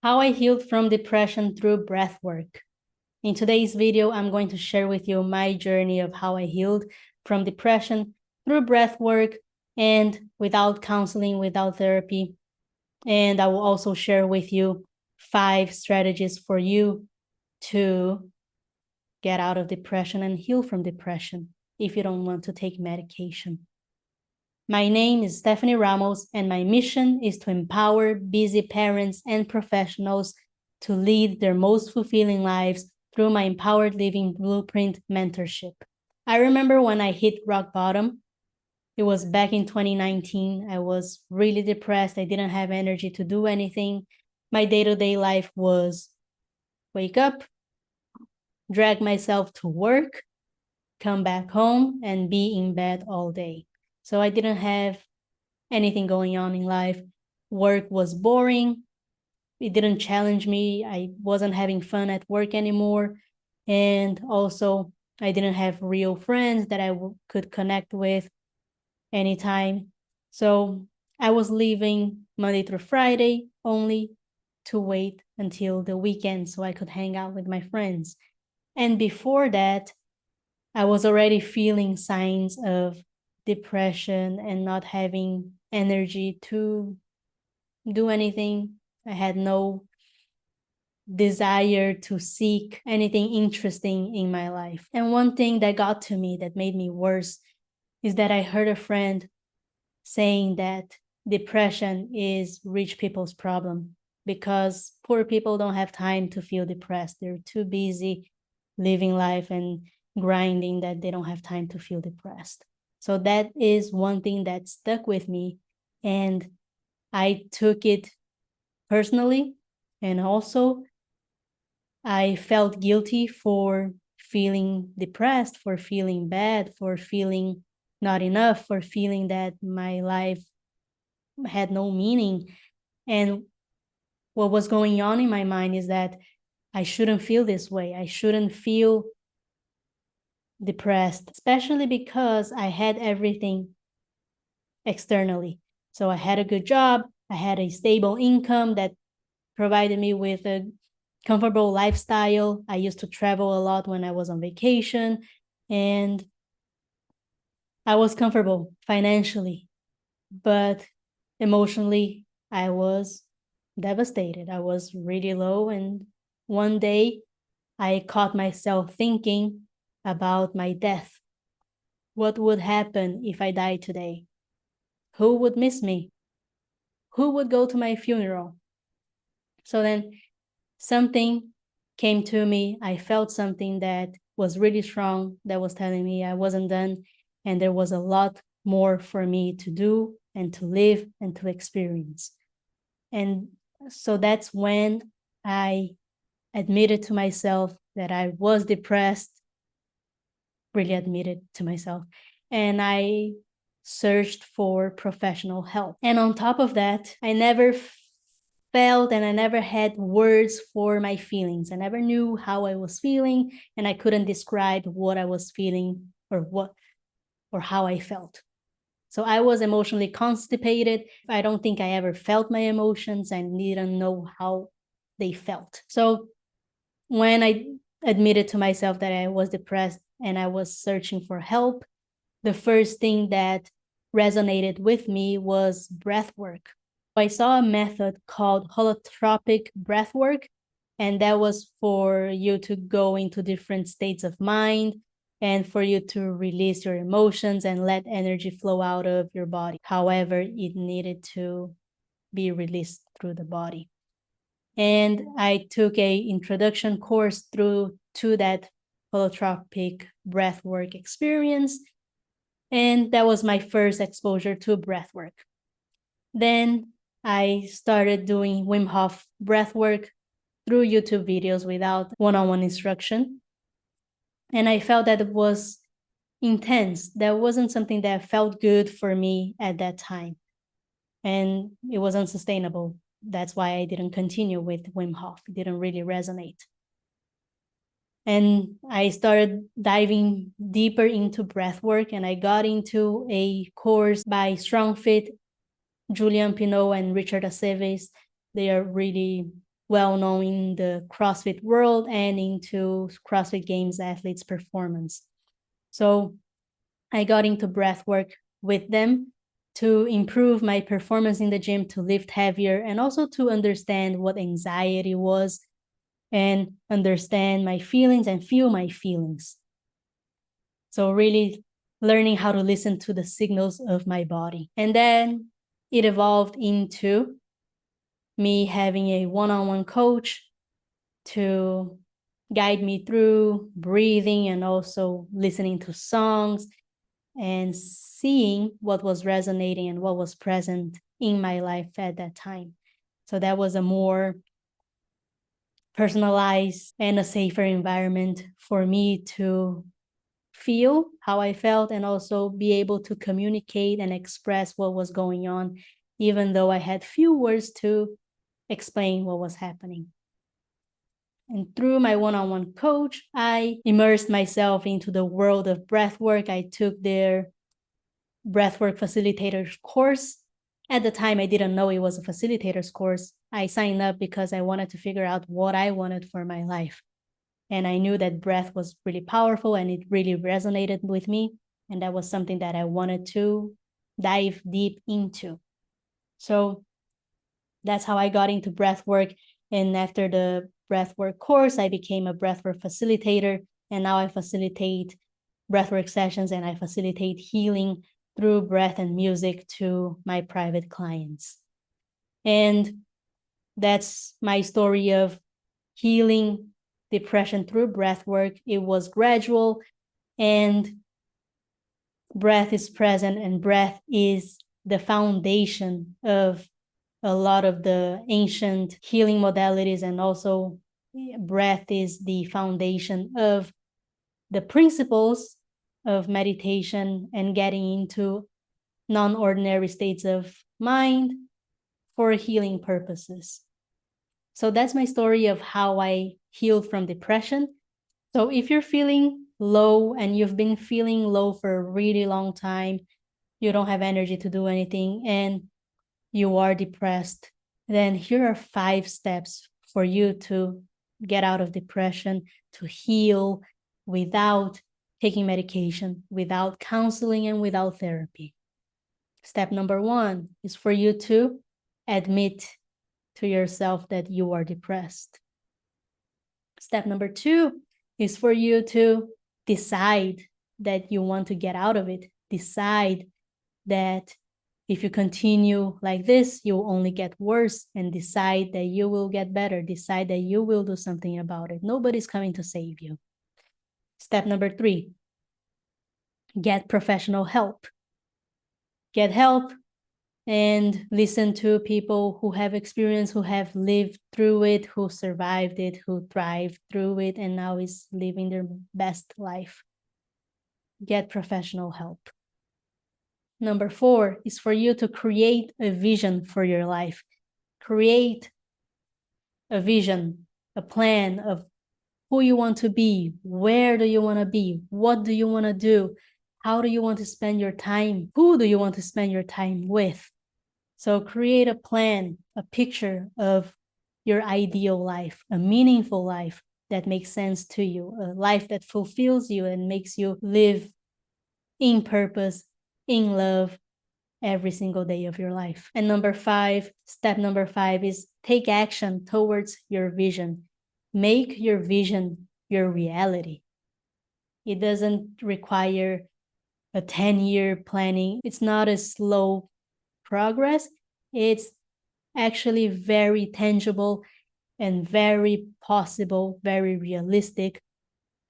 How I healed from depression through breathwork. In today's video, I'm going to share with you my journey of how I healed from depression through breathwork and without counseling, without therapy. And I will also share with you 5 strategies for you to get out of depression and heal from depression if you don't want to take medication. My name is Stephanie Ramos, and my mission is to empower busy parents and professionals to lead their most fulfilling lives through my Empowered Living Blueprint mentorship. I remember when I hit rock bottom. It was back in 2019. I was really depressed. I didn't have energy to do anything. My day-to-day life was wake up, drag myself to work, come back home, and be in bed all day. So I didn't have anything going on in life. Work was boring. It didn't challenge me. I wasn't having fun at work anymore. And also, I didn't have real friends that I could connect with anytime. So I was leaving Monday through Friday only to wait until the weekend so I could hang out with my friends. And before that, I was already feeling signs of depression and not having energy to do anything. I had no desire to seek anything interesting in my life. And one thing that got to me that made me worse is that I heard a friend saying that depression is rich people's problem because poor people don't have time to feel depressed. They're too busy living life and grinding that they don't have time to feel depressed. So that is one thing that stuck with me, and I took it personally, and also I felt guilty for feeling depressed, for feeling bad, for feeling not enough, for feeling that my life had no meaning. And what was going on in my mind is that I shouldn't feel this way. I shouldn't feel depressed, especially because I had everything externally. So I had a good job, I had a stable income that provided me with a comfortable lifestyle. I used to travel a lot when I was on vacation, and I was comfortable financially, but emotionally, I was devastated. I was really low. And one day I caught myself thinking about my death. What would happen if I died today? Who would miss me? Who would go to my funeral? So then something came to me. I felt something that was really strong that was telling me I wasn't done, and there was a lot more for me to do and to live and to experience. And so that's when I admitted to myself that I was depressed, really admitted to myself, and I searched for professional help. And on top of that, I never felt and I never had words for my feelings. I never knew how I was feeling, and I couldn't describe what I was feeling or how I felt. So I was emotionally constipated. I don't think I ever felt my emotions and didn't know how they felt. So when I admitted to myself that I was depressed and I was searching for help, the first thing that resonated with me was breath work. I saw a method called holotropic breathwork, and that was for you to go into different states of mind and for you to release your emotions and let energy flow out of your body. However, it needed to be released through the body. And I took a introduction course to that holotropic breathwork experience, and that was my first exposure to breathwork. Then I started doing Wim Hof breathwork through YouTube videos without one-on-one instruction. And I felt that it was intense. That wasn't something that felt good for me at that time. And it was unsustainable. That's why I didn't continue with Wim Hof. It didn't really resonate. And I started diving deeper into breathwork, and I got into a course by StrongFit, Julian Pinot and Richard Aceves. They are really well known in the CrossFit world and into CrossFit Games athletes' performance. So I got into breathwork with them to improve my performance in the gym, to lift heavier, and also to understand what anxiety was and understand my feelings and feel my feelings. So really learning how to listen to the signals of my body. And then it evolved into me having a one-on-one coach to guide me through breathing and also listening to songs and seeing what was resonating and what was present in my life at that time. So that was a more personalized and a safer environment for me to feel how I felt and also be able to communicate and express what was going on, even though I had few words to explain what was happening. And through my one-on-one coach, I immersed myself into the world of breathwork. I took their Breathwork Facilitator course. At the time, I didn't know it was a facilitator's course. I signed up because I wanted to figure out what I wanted for my life. And I knew that breath was really powerful and it really resonated with me. And that was something that I wanted to dive deep into. So that's how I got into breathwork. And after the breathwork course, I became a breathwork facilitator. And now I facilitate breathwork sessions and I facilitate healing through breath and music to my private clients. And that's my story of healing depression through breath work. It was gradual, and breath is present, and breath is the foundation of a lot of the ancient healing modalities, and also breath is the foundation of the principles of meditation and getting into non-ordinary states of mind for healing purposes. So that's my story of how I healed from depression. So if you're feeling low and you've been feeling low for a really long time, you don't have energy to do anything, and you are depressed, then here are 5 steps for you to get out of depression, to heal without taking medication, without counseling, and without therapy. Step number 1 is for you to admit to yourself that you are depressed. Step number 2 is for you to decide that you want to get out of it. Decide that if you continue like this, you'll only get worse, and decide that you will get better. Decide that you will do something about it. Nobody's coming to save you. Step number 3, get professional help. Get help and listen to people who have experience, who have lived through it, who survived it, who thrived through it, and now is living their best life. Get professional help. Number 4 is for you to create a vision for your life. Create a vision, a plan of who you want to be, where do you want to be, what do you want to do, how do you want to spend your time, who do you want to spend your time with. So create a plan, a picture of your ideal life, a meaningful life that makes sense to you, a life that fulfills you and makes you live in purpose, in love, every single day of your life. And step number 5 is take action towards your vision. Make your vision your reality. It doesn't require a 10-year planning. It's not a slow progress. It's actually very tangible and very possible, very realistic,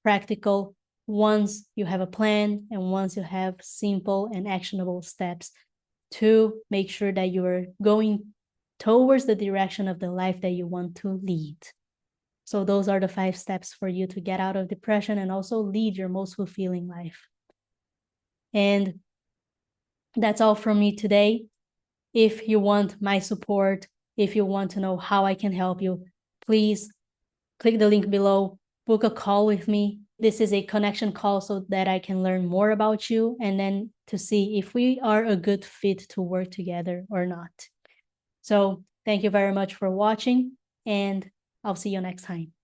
practical, once you have a plan and once you have simple and actionable steps to make sure that you are going towards the direction of the life that you want to lead. So those are the 5 steps for you to get out of depression and also lead your most fulfilling life. And that's all from me today. If you want my support, if you want to know how I can help you, please click the link below, book a call with me. This is a connection call so that I can learn more about you and then to see if we are a good fit to work together or not. So thank you very much for watching. and I'll see you next time.